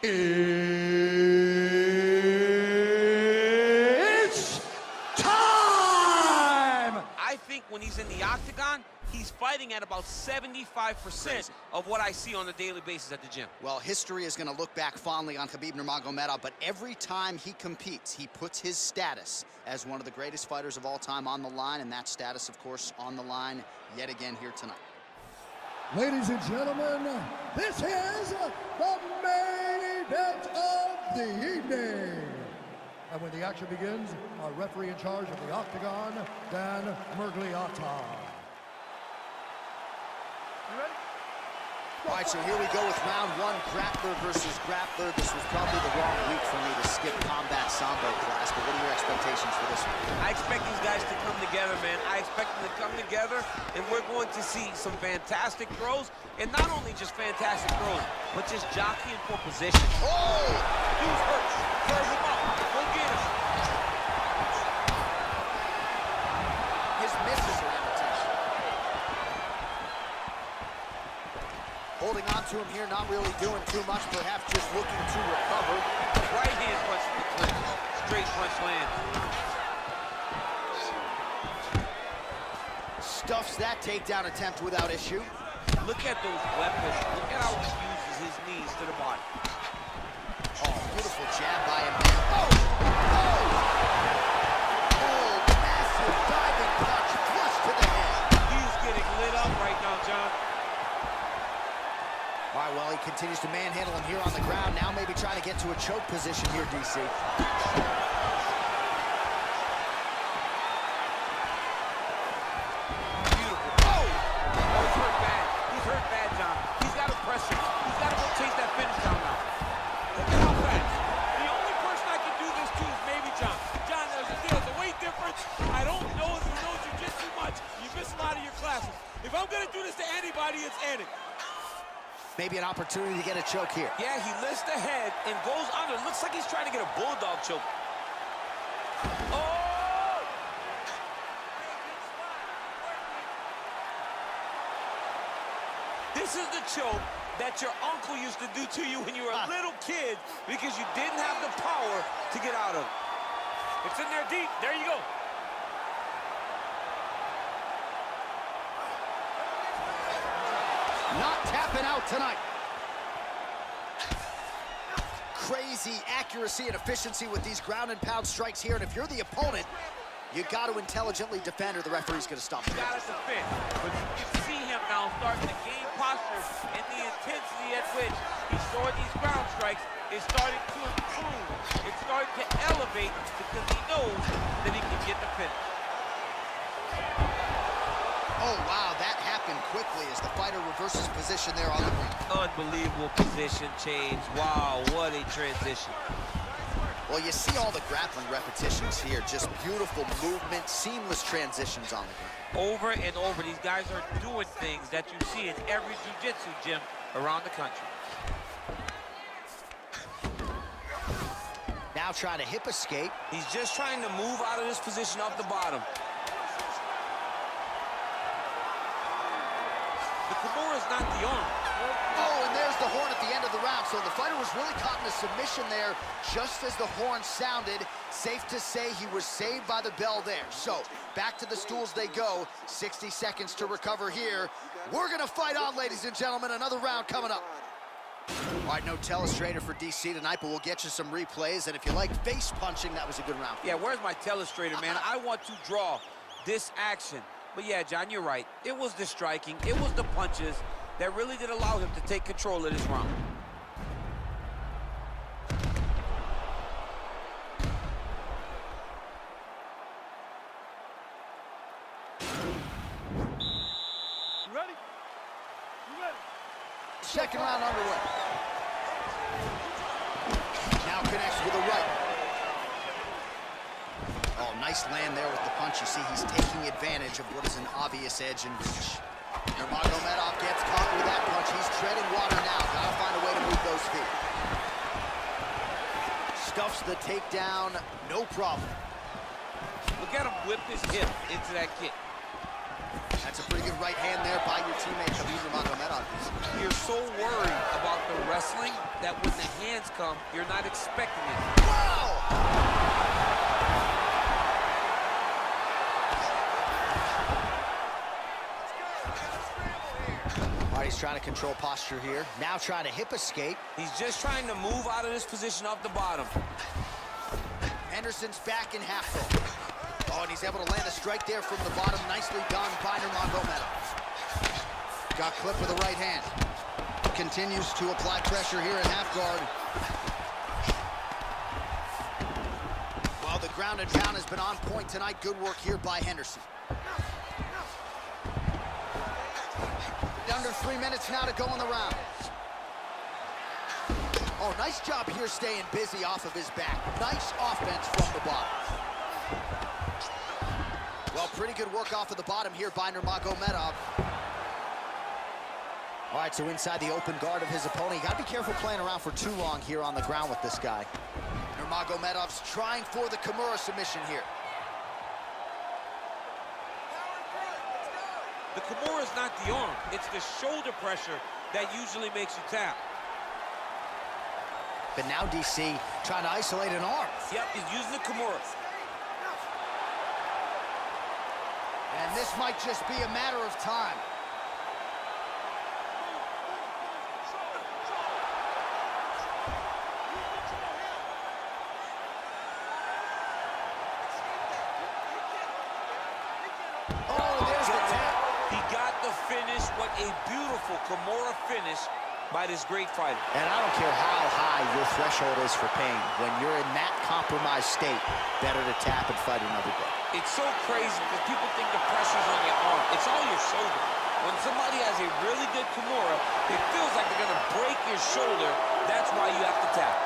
It's time! I think when he's in the octagon, he's fighting at about 75% of what I see on a daily basis at the gym. Well, history is going to look back fondly on Khabib Nurmagomedov, but every time he competes, he puts his status as one of the greatest fighters of all time on the line, and that status, of course, on the line yet again here tonight. Ladies and gentlemen, this is the main event of the evening. And when the action begins, our referee in charge of the octagon, Dan Mergliotta. You ready? All right, so here we go with round one, grappler versus grappler. This was probably the wrong week for me to skip combat sambo class, but what are your expectations for this one? I expect these guys to come together, man. I expect them to come together, and we're going to see some fantastic throws, and not only just fantastic throws, but just jockeying for position. Oh! Dude's hurt. Serve him up. Go get him. His misses are imitation. Holding on to him here, not really doing too much, perhaps just looking to recover. Right hand punch to the clinch. Straight punch lands. Stuffs that takedown attempt without issue. Look at those weapons. Look at how he uses his knees to the body. Oh, beautiful jab by him. Oh! Oh! Oh, massive diving punch, flush to the head. He's getting lit up right now, John. All right, well, he continues to manhandle him here on the ground. Now maybe trying to get to a choke position here, DC. Beautiful. Oh! Oh, he's hurt bad. He's hurt bad, John. He's got to press him. He's got to go chase that finish down now. Look at how fast. The only person I can do this to is maybe John. John, there's a weight difference. I don't know if you know jiu-jitsu much. You miss a lot of your classes. If I'm going to do this to anybody, it's Andy. Maybe an opportunity to get a choke here. Yeah, he lifts the head and goes under. Looks like he's trying to get a bulldog choke. Oh! This is the choke that your uncle used to do to you when you were a little kid because you didn't have the power to get out of it. It's in there deep. There you go. Not tapping out tonight. Crazy accuracy and efficiency with these ground and pound strikes here. And if you're the opponent, you got to intelligently defend or the referee's going to stop it. You got to defend. But you can see him now starting to gain posture, and the intensity at which he's throwing these ground strikes is starting to improve. It's starting to elevate because he knows that he can get the finish. Oh, wow, that happened quickly as the fighter reverses position there on the ground. Unbelievable position change. Wow, what a transition. Well, you see all the grappling repetitions here. Just beautiful movement, seamless transitions on the ground. Over and over, these guys are doing things that you see in every jiu-jitsu gym around the country. Now trying to hip escape. He's just trying to move out of this position off the bottom. The Kimura is not the arm. Oh, and there's the horn at the end of the round. So the fighter was really caught in a submission there just as the horn sounded. Safe to say he was saved by the bell there. So back to the stools they go. 60 seconds to recover here. We're going to fight on, ladies and gentlemen. Another round coming up. All right, no telestrator for DC tonight, but we'll get you some replays. And if you like face punching, that was a good round. Yeah, where's my telestrator, man? I want to draw this action. But yeah, John, you're right. It was the striking, it was the punches that really did allow him to take control of this round. You ready? You ready? Second round underway. Now connects with a right. Oh, nice land there with the punch. You see he's taking advantage of what is an obvious edge and reach. Nurmagomedov gets caught with that punch. He's treading water now. Gotta find a way to move those feet. Stuffs the takedown, no problem. Look at him whip his hip into that kick. That That's a pretty good right hand there by your teammate, Khabib Nurmagomedov. You're so worried about the wrestling that when the hands come, you're not expecting it. Wow! All right, he's trying to control posture here. Now trying to hip escape. He's just trying to move out of this position off the bottom. Henderson's back in half guard. Oh, and he's able to land a strike there from the bottom. Nicely done by Nurmagomedov. Got clipped with the right hand. Continues to apply pressure here in half guard. Well, the ground and pound has been on point tonight. Good work here by Henderson. Under 3 minutes now to go in the round. Oh, nice job here staying busy off of his back. Nice offense from the bottom. Well, pretty good work off of the bottom here by Nurmagomedov. All right, so inside the open guard of his opponent. You got to be careful playing around for too long here on the ground with this guy. Nurmagomedov's trying for the Kimura submission here. The Kimura is not the arm. It's the shoulder pressure that usually makes you tap. But now DC trying to isolate an arm. Yep, he's using the Kimura. And this might just be a matter of time. Oh, there's the tap. He got the finish. What a beautiful Kimura finish by this great fighter. And I don't care how high your threshold is for pain. When you're in that compromised state, better to tap and fight another day. It's so crazy because people think the pressure's on your arm. It's all your shoulder. When somebody has a really good Kimura, it feels like they're going to break your shoulder. That's why you have to tap.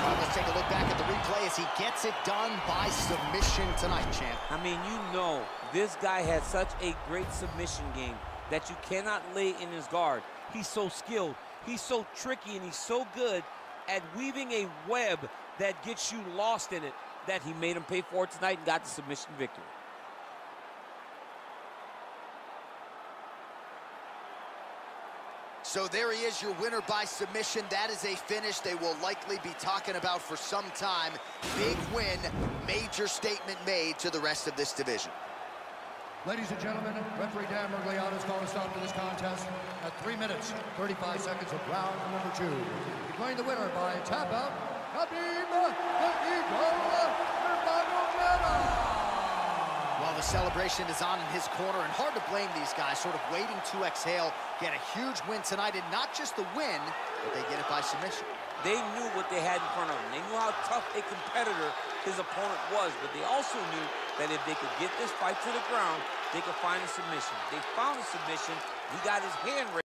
All right, let's take a look back at the replay as he gets it done by submission tonight, champ. I mean, you know, this guy has such a great submission game that you cannot lay in his guard. He's so skilled, he's so tricky, and he's so good at weaving a web that gets you lost in it that he made him pay for it tonight and got the submission victory. So there he is, your winner by submission. That is a finish they will likely be talking about for some time. Big win, major statement made to the rest of this division. Ladies and gentlemen, referee Dan Mergliano's called a stop to this contest at 3 minutes, 35 seconds of round number 2. Declaring the winner by tap out, Khabib Nurmagomedov. Well, the celebration is on in his corner, and hard to blame these guys, sort of waiting to exhale, get a huge win tonight, and not just the win, but they get it by submission. They knew what they had in front of them. They knew how tough a competitor his opponent was, but they also knew that if they could get this fight to the ground, they could find a submission. They found a submission. He got his hand raised.